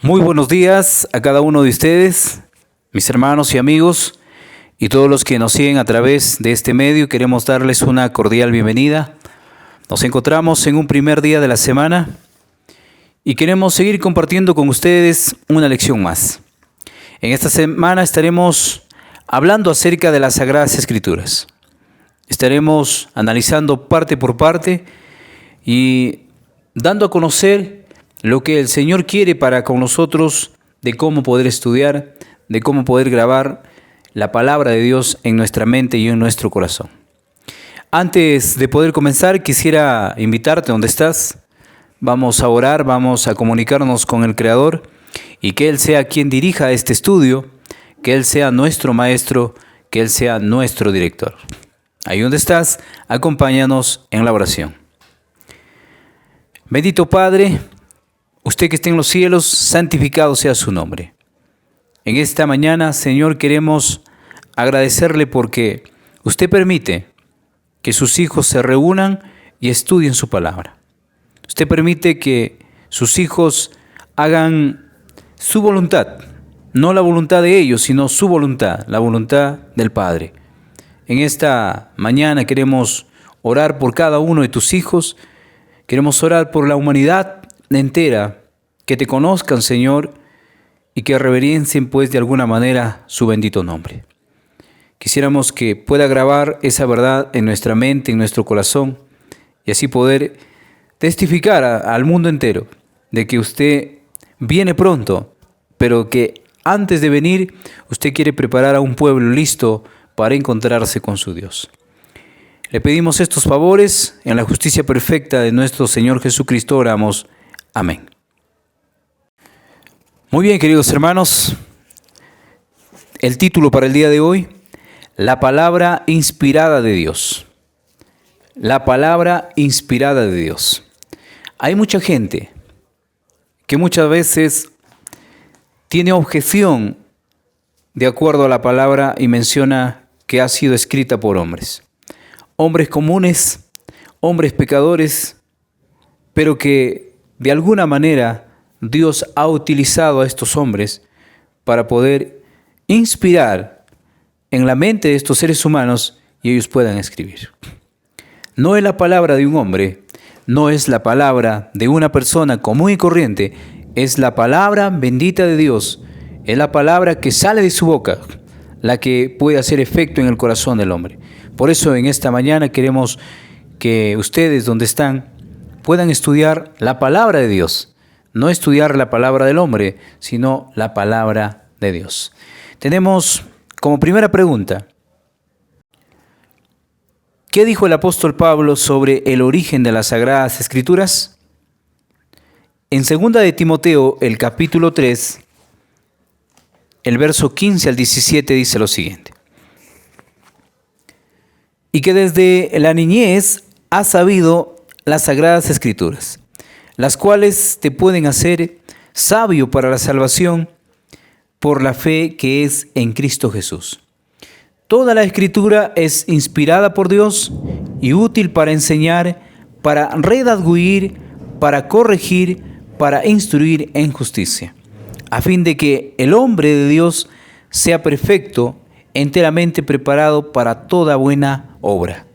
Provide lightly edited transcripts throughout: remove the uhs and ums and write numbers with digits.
Muy buenos días a cada uno de ustedes, mis hermanos y amigos, y todos los que nos siguen a través de este medio. Queremos darles una cordial bienvenida. Nos encontramos en un primer día de la semana y queremos seguir compartiendo con ustedes una lección más. En esta semana estaremos hablando acerca de las Sagradas Escrituras. Estaremos analizando parte por parte y dando a conocer lo que el Señor quiere para con nosotros, de cómo poder estudiar, de cómo poder grabar la palabra de Dios en nuestra mente y en nuestro corazón. Antes de poder comenzar, quisiera invitarte donde estás. Vamos a orar, vamos a comunicarnos con el Creador y que Él sea quien dirija este estudio, que Él sea nuestro maestro, que Él sea nuestro director. Ahí donde estás, acompáñanos en la oración. Bendito Padre, usted que está en los cielos, santificado sea su nombre. En esta mañana, Señor, queremos agradecerle porque usted permite que sus hijos se reúnan y estudien su palabra. Usted permite que sus hijos hagan su voluntad, no la voluntad de ellos, sino su voluntad, la voluntad del Padre. En esta mañana queremos orar por cada uno de tus hijos, queremos orar por la humanidad entera, que te conozcan, Señor, y que reverencien, pues, de alguna manera su bendito nombre. Quisiéramos que pueda grabar esa verdad en nuestra mente, en nuestro corazón, y así poder testificar al mundo entero de que usted viene pronto, pero que antes de venir, usted quiere preparar a un pueblo listo para encontrarse con su Dios. Le pedimos estos favores en la justicia perfecta de nuestro Señor Jesucristo, oramos. Amén. Muy bien, queridos hermanos, el título para el día de hoy, la palabra inspirada de Dios. La palabra inspirada de Dios. Hay mucha gente que muchas veces tiene objeción de acuerdo a la palabra y menciona que ha sido escrita por hombres. Hombres comunes, hombres pecadores, pero que de alguna manera Dios ha utilizado a estos hombres para poder inspirar en la mente de estos seres humanos y ellos puedan escribir. No es la palabra de un hombre, no es la palabra de una persona común y corriente, es la palabra bendita de Dios, es la palabra que sale de su boca, la que puede hacer efecto en el corazón del hombre. Por eso en esta mañana queremos que ustedes donde están puedan estudiar la palabra de Dios. No estudiar la palabra del hombre, sino la palabra de Dios. Tenemos como primera pregunta, ¿qué dijo el apóstol Pablo sobre el origen de las Sagradas Escrituras? En 2 de Timoteo, el capítulo 3, el verso 15 al 17 dice lo siguiente. Y que desde la niñez has sabido las Sagradas Escrituras, las cuales te pueden hacer sabio para la salvación por la fe que es en Cristo Jesús. Toda la Escritura es inspirada por Dios y útil para enseñar, para redarguir, para corregir, para instruir en justicia, a fin de que el hombre de Dios sea perfecto, enteramente preparado para toda buena obra.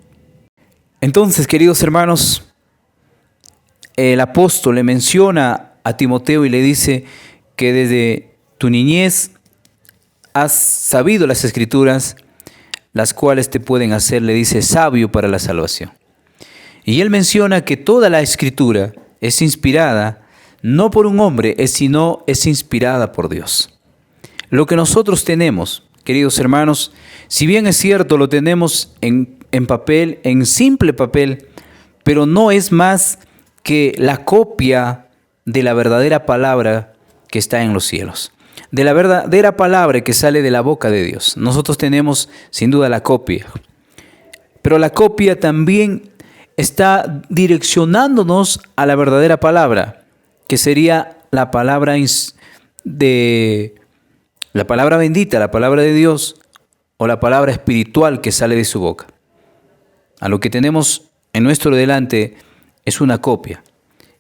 Entonces, queridos hermanos, el apóstol le menciona a Timoteo y le dice que desde tu niñez has sabido las Escrituras, las cuales te pueden hacer, le dice, sabio para la salvación. Y él menciona que toda la Escritura es inspirada, no por un hombre, sino es inspirada por Dios. Lo que nosotros tenemos, queridos hermanos, si bien es cierto, lo tenemos en papel, en simple papel, pero no es más que la copia de la verdadera palabra que está en los cielos, de la verdadera palabra que sale de la boca de Dios. Nosotros tenemos sin duda la copia, pero la copia también está direccionándonos a la verdadera palabra, que sería la palabra bendita, la palabra de Dios, o la palabra espiritual que sale de su boca. A lo que tenemos en nuestro delante es una copia,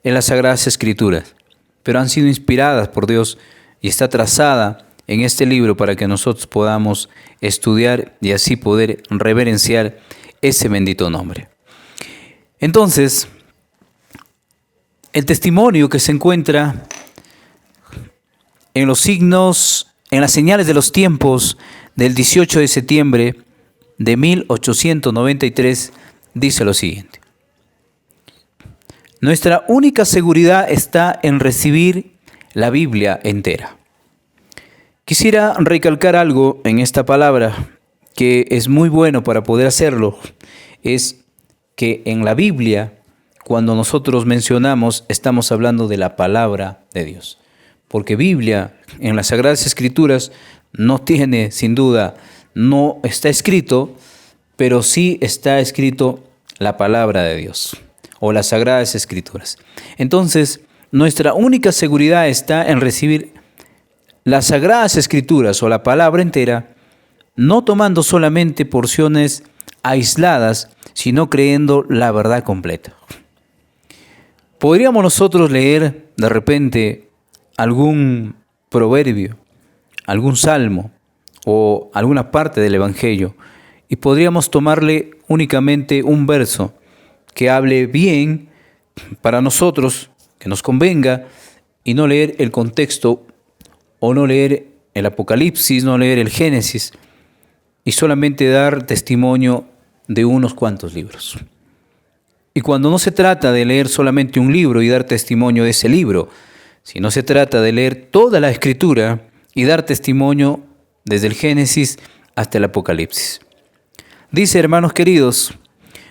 en las Sagradas Escrituras. pero han sido inspiradas por Dios y está trazada en este libro para que nosotros podamos estudiar y así poder reverenciar ese bendito nombre. Entonces, el testimonio que se encuentra en los signos, en las señales de los tiempos del 18 de septiembre de 1893, dice lo siguiente: nuestra única seguridad está en recibir la Biblia entera. Quisiera recalcar algo en esta palabra que es muy bueno para poder hacerlo, es que en la Biblia, cuando nosotros mencionamos, estamos hablando de la palabra de Dios. Porque Biblia en las Sagradas Escrituras no tiene, sin duda, no está escrito, pero sí está escrito la palabra de Dios o las Sagradas Escrituras. Entonces, nuestra única seguridad está en recibir las Sagradas Escrituras o la palabra entera, no tomando solamente porciones aisladas, sino creyendo la verdad completa. Podríamos nosotros leer de repente algún proverbio, algún salmo o alguna parte del Evangelio y podríamos tomarle únicamente un verso que hable bien para nosotros, que nos convenga, y no leer el contexto o no leer el Apocalipsis, no leer el Génesis y solamente dar testimonio de unos cuantos libros. Y cuando no se trata de leer solamente un libro y dar testimonio de ese libro, sino se trata de leer toda la Escritura y dar testimonio desde el Génesis hasta el Apocalipsis. Dice, hermanos queridos,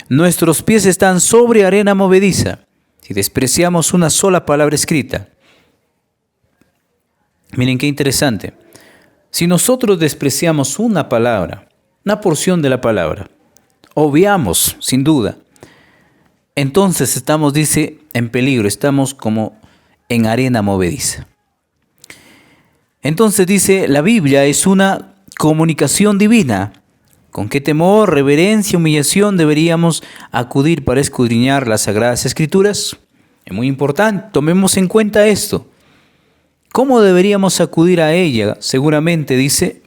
nuestros pies están sobre arena movediza si despreciamos una sola palabra escrita. Miren qué interesante. Si nosotros despreciamos una palabra, una porción de la palabra, obviamos, sin duda, entonces estamos, dice, en peligro, estamos como en arena movediza. Entonces dice, la Biblia es una comunicación divina. ¿Con qué temor, reverencia, humillación deberíamos acudir para escudriñar las Sagradas Escrituras? Es muy importante, tomemos en cuenta esto. ¿Cómo deberíamos acudir a ella? Seguramente, dice,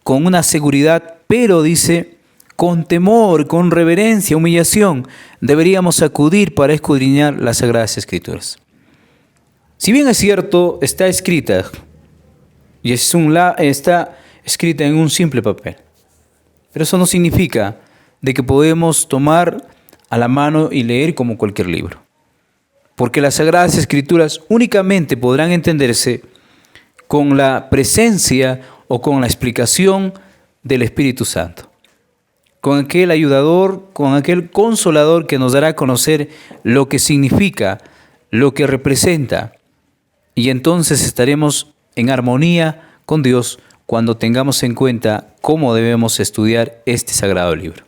con una seguridad, pero dice, con temor, con reverencia, humillación, deberíamos acudir para escudriñar las Sagradas Escrituras. Si bien es cierto, está escrita, y está escrita en un simple papel, pero eso no significa de que podemos tomar a la mano y leer como cualquier libro. Porque las Sagradas Escrituras únicamente podrán entenderse con la presencia o con la explicación del Espíritu Santo. Con aquel ayudador, con aquel consolador que nos dará a conocer lo que significa, lo que representa. Y entonces estaremos en armonía con Dios cuando tengamos en cuenta cómo debemos estudiar este sagrado libro.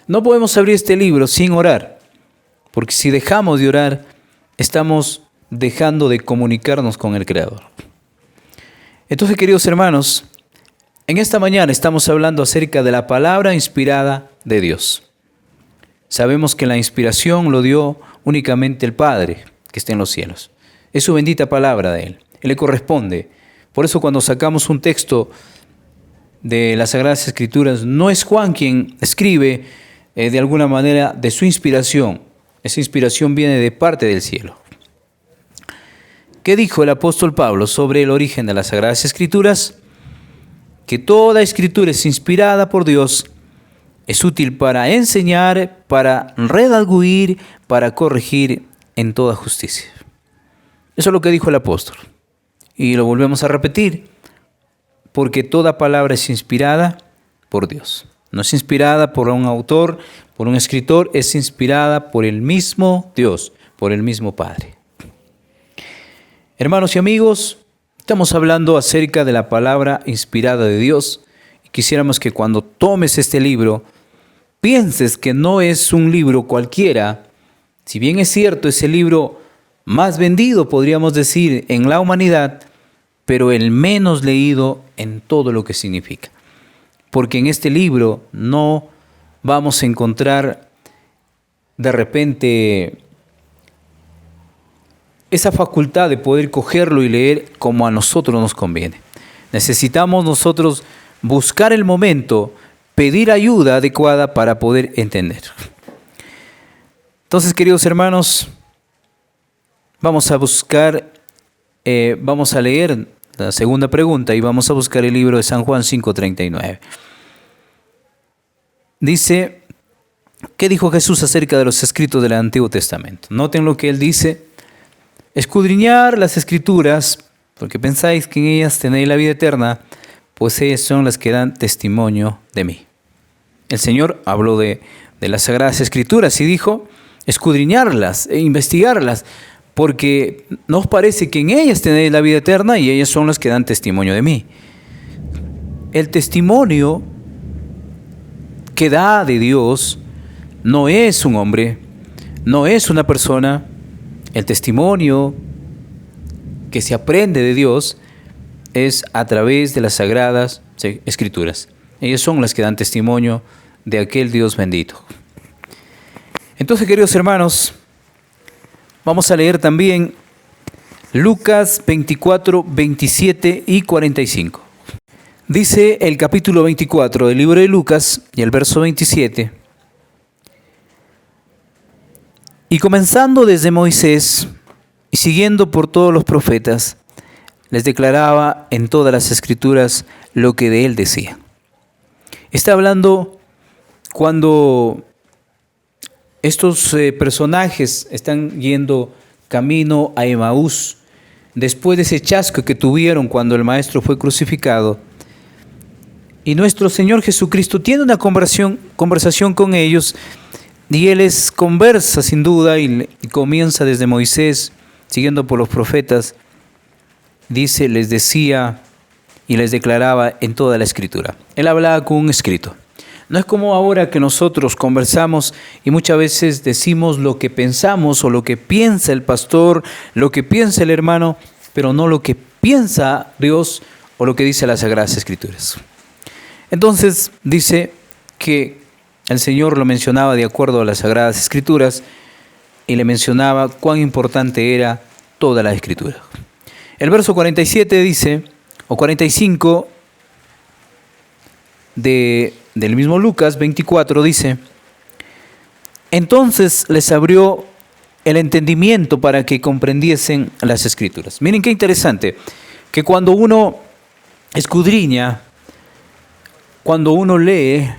No podemos abrir este libro sin orar, porque si dejamos de orar, estamos dejando de comunicarnos con el Creador. Entonces, queridos hermanos, en esta mañana estamos hablando acerca de la palabra inspirada de Dios. Sabemos que la inspiración lo dio únicamente el Padre que está en los cielos. Es su bendita palabra de Él. Él le corresponde. Por eso cuando sacamos un texto de las Sagradas Escrituras, no es Juan quien escribe de alguna manera de su inspiración. Esa inspiración viene de parte del cielo. ¿Qué dijo el apóstol Pablo sobre el origen de las Sagradas Escrituras? Que toda escritura es inspirada por Dios, es útil para enseñar, para redarguir, para corregir en toda justicia. Eso es lo que dijo el apóstol. Y lo volvemos a repetir, porque toda palabra es inspirada por Dios. No es inspirada por un autor, por un escritor, es inspirada por el mismo Dios, por el mismo Padre. Hermanos y amigos, estamos hablando acerca de la palabra inspirada de Dios. Y quisiéramos que cuando tomes este libro, pienses que no es un libro cualquiera. Si bien es cierto, es el libro más vendido, podríamos decir, en la humanidad, pero el menos leído en todo lo que significa. Porque en este libro no vamos a encontrar de repente esa facultad de poder cogerlo y leer como a nosotros nos conviene. Necesitamos nosotros buscar el momento, pedir ayuda adecuada para poder entender. Entonces, queridos hermanos, vamos a leer la segunda pregunta y vamos a buscar el libro de San Juan 5:39. Dice, ¿qué dijo Jesús acerca de los escritos del Antiguo Testamento? Noten lo que él dice: escudriñar las Escrituras, porque pensáis que en ellas tenéis la vida eterna, pues ellas son las que dan testimonio de mí. El Señor habló de las Sagradas Escrituras y dijo, escudriñarlas e investigarlas, porque nos parece que en ellas tenéis la vida eterna y ellas son las que dan testimonio de mí. El testimonio que da de Dios no es un hombre, no es una persona. El testimonio que se aprende de Dios es a través de las Sagradas Escrituras. Ellas son las que dan testimonio de aquel Dios bendito. Entonces, queridos hermanos, vamos a leer también Lucas 24, 27 y 45. Dice el capítulo 24 del libro de Lucas y el verso 27. Y comenzando desde Moisés y siguiendo por todos los profetas, les declaraba en todas las Escrituras lo que de él decía. Está hablando cuando estos personajes están yendo camino a Emaús, después de ese chasco que tuvieron cuando el Maestro fue crucificado. Y nuestro Señor Jesucristo tiene una conversación con ellos, y Él les conversa sin duda y comienza desde Moisés, siguiendo por los profetas. Dice, les decía y les declaraba en toda la Escritura. Él hablaba con un escrito. No es como ahora que nosotros conversamos y muchas veces decimos lo que pensamos o lo que piensa el pastor, lo que piensa el hermano, pero no lo que piensa Dios o lo que dice las Sagradas Escrituras. Entonces dice que el Señor lo mencionaba de acuerdo a las Sagradas Escrituras y le mencionaba cuán importante era toda la Escritura. El verso 47 dice, o 45 del mismo Lucas 24 dice, entonces les abrió el entendimiento para que comprendiesen las Escrituras. Miren qué interesante, que cuando uno escudriña, cuando uno lee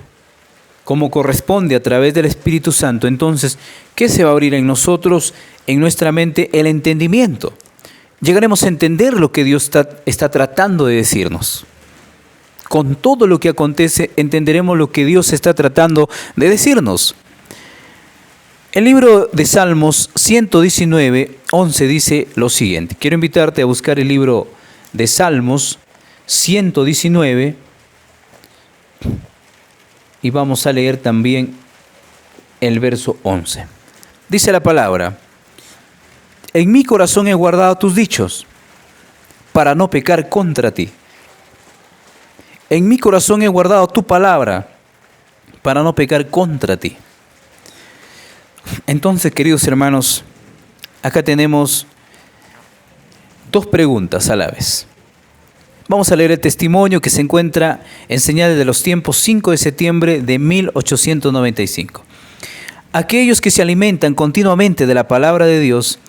como corresponde a través del Espíritu Santo, entonces, ¿qué se va a abrir en nosotros, en nuestra mente? El entendimiento. Llegaremos a entender lo que Dios está tratando de decirnos. Con todo lo que acontece, entenderemos lo que Dios está tratando de decirnos. El libro de Salmos 119, 11 dice lo siguiente. Quiero invitarte a buscar el libro de Salmos 119 y vamos a leer también el verso 11. Dice la palabra, en mi corazón he guardado tus dichos para no pecar contra ti. En mi corazón he guardado tu palabra para no pecar contra ti. Entonces, queridos hermanos, acá tenemos dos preguntas a la vez. Vamos a leer el testimonio que se encuentra en Señales de los Tiempos, 5 de septiembre de 1895. Aquellos que se alimentan continuamente de la palabra de Dios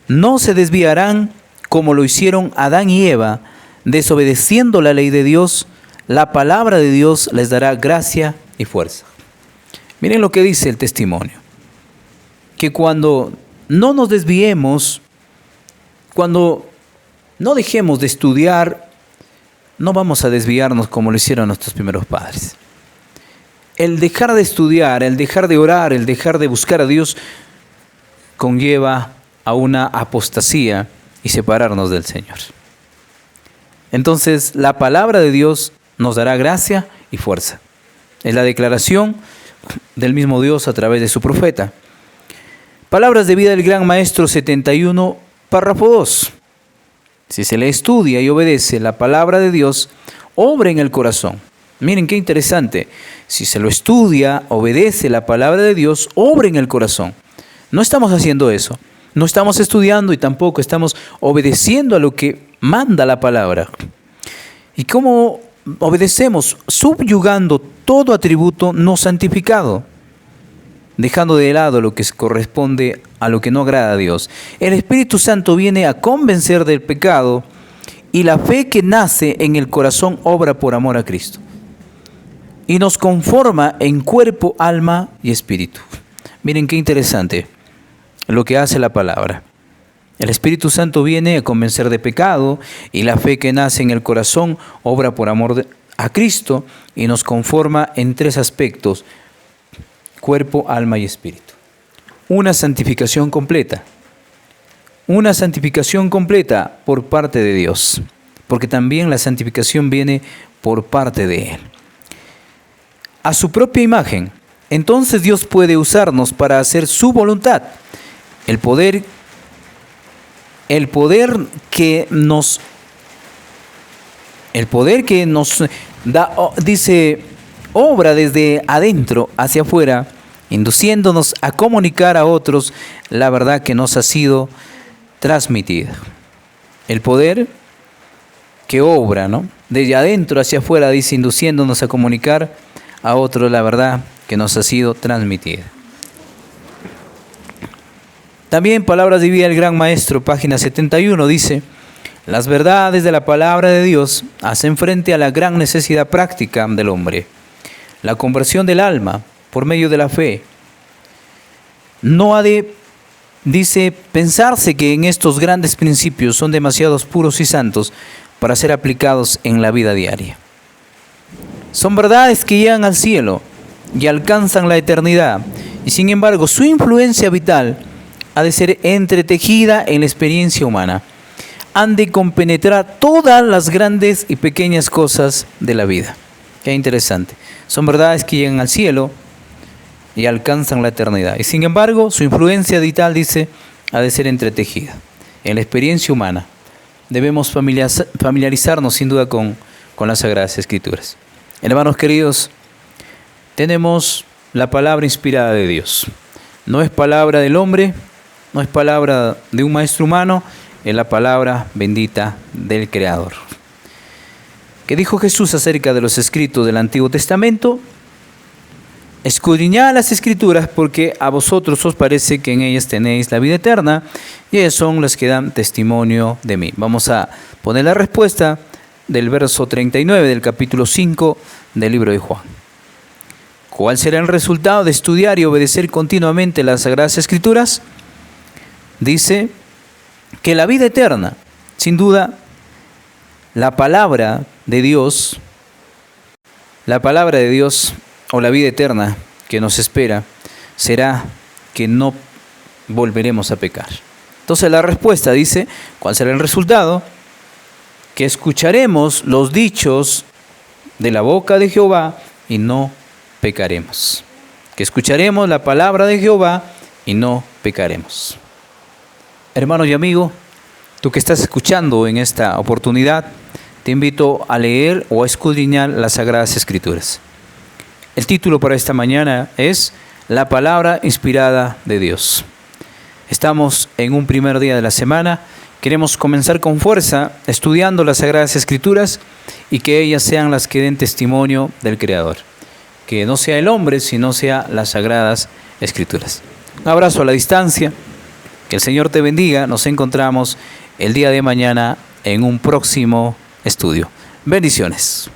no se desviarán como lo hicieron Adán y Eva, desobedeciendo la ley de Dios. La palabra de Dios les dará gracia y fuerza. Miren lo que dice el testimonio. Que cuando no nos desviemos, cuando no dejemos de estudiar, no vamos a desviarnos como lo hicieron nuestros primeros padres. El dejar de estudiar, el dejar de orar, el dejar de buscar a Dios, conlleva a una apostasía y separarnos del Señor. Entonces, la palabra de Dios nos dará gracia y fuerza. Es la declaración del mismo Dios a través de su profeta. Palabras de vida del Gran Maestro 71, párrafo 2. Si se le estudia y obedece la palabra de Dios, obra en el corazón. Miren qué interesante. Si se lo estudia, obedece la palabra de Dios, obra en el corazón. No estamos haciendo eso. No estamos estudiando y tampoco estamos obedeciendo a lo que manda la palabra. ¿Y cómo obedecemos? Subyugando todo atributo no santificado, dejando de lado lo que corresponde a lo que no agrada a Dios. El Espíritu Santo viene a convencer del pecado y la fe que nace en el corazón obra por amor a Cristo. Y nos conforma en cuerpo, alma y espíritu. Miren qué interesante lo que hace la palabra. El Espíritu Santo viene a convencer de pecado y la fe que nace en el corazón obra por amor a Cristo y nos conforma en tres aspectos: cuerpo, alma y espíritu. Una santificación completa. Una santificación completa por parte de Dios, porque también la santificación viene por parte de Él. A su propia imagen. Entonces Dios puede usarnos para hacer su voluntad. El poder que nos da, dice, obra desde adentro hacia afuera, induciéndonos a comunicar a otros la verdad que nos ha sido transmitida. El poder que obra, ¿no?, desde adentro hacia afuera, dice, induciéndonos a comunicar a otros la verdad que nos ha sido transmitida. También Palabras de Vida del Gran Maestro, página 71, dice: las verdades de la palabra de Dios hacen frente a la gran necesidad práctica del hombre, la conversión del alma por medio de la fe. No ha de, dice, pensarse que en estos grandes principios son demasiado puros y santos para ser aplicados en la vida diaria. Son verdades que llegan al cielo y alcanzan la eternidad, y sin embargo su influencia vital ha de ser entretejida en la experiencia humana. Han de compenetrar todas las grandes y pequeñas cosas de la vida. Qué interesante. Son verdades que llegan al cielo y alcanzan la eternidad. Y sin embargo, su influencia vital, dice, ha de ser entretejida en la experiencia humana. Debemos familiarizarnos sin duda con las Sagradas Escrituras. Hermanos queridos, tenemos la palabra inspirada de Dios. No es palabra del hombre, no es palabra de un maestro humano, es la palabra bendita del Creador. ¿Qué dijo Jesús acerca de los escritos del Antiguo Testamento? Escudriñad las Escrituras, porque a vosotros os parece que en ellas tenéis la vida eterna, y ellas son las que dan testimonio de mí. Vamos a poner la respuesta del verso 39 del capítulo 5 del libro de Juan. ¿Cuál será el resultado de estudiar y obedecer continuamente las Sagradas Escrituras? Dice que la vida eterna, sin duda, la palabra de Dios o la vida eterna que nos espera será que no volveremos a pecar. Entonces la respuesta dice, ¿cuál será el resultado? Que escucharemos los dichos de la boca de Jehová y no pecaremos. Que escucharemos la palabra de Jehová y no pecaremos. Hermano y amigo, tú que estás escuchando en esta oportunidad, te invito a leer o a escudriñar las Sagradas Escrituras. El título para esta mañana es La palabra inspirada de Dios. Estamos en un primer día de la semana. Queremos comenzar con fuerza estudiando las Sagradas Escrituras y que ellas sean las que den testimonio del Creador. Que no sea el hombre, sino sea las Sagradas Escrituras. Un abrazo a la distancia. Que el Señor te bendiga. Nos encontramos el día de mañana en un próximo estudio. Bendiciones.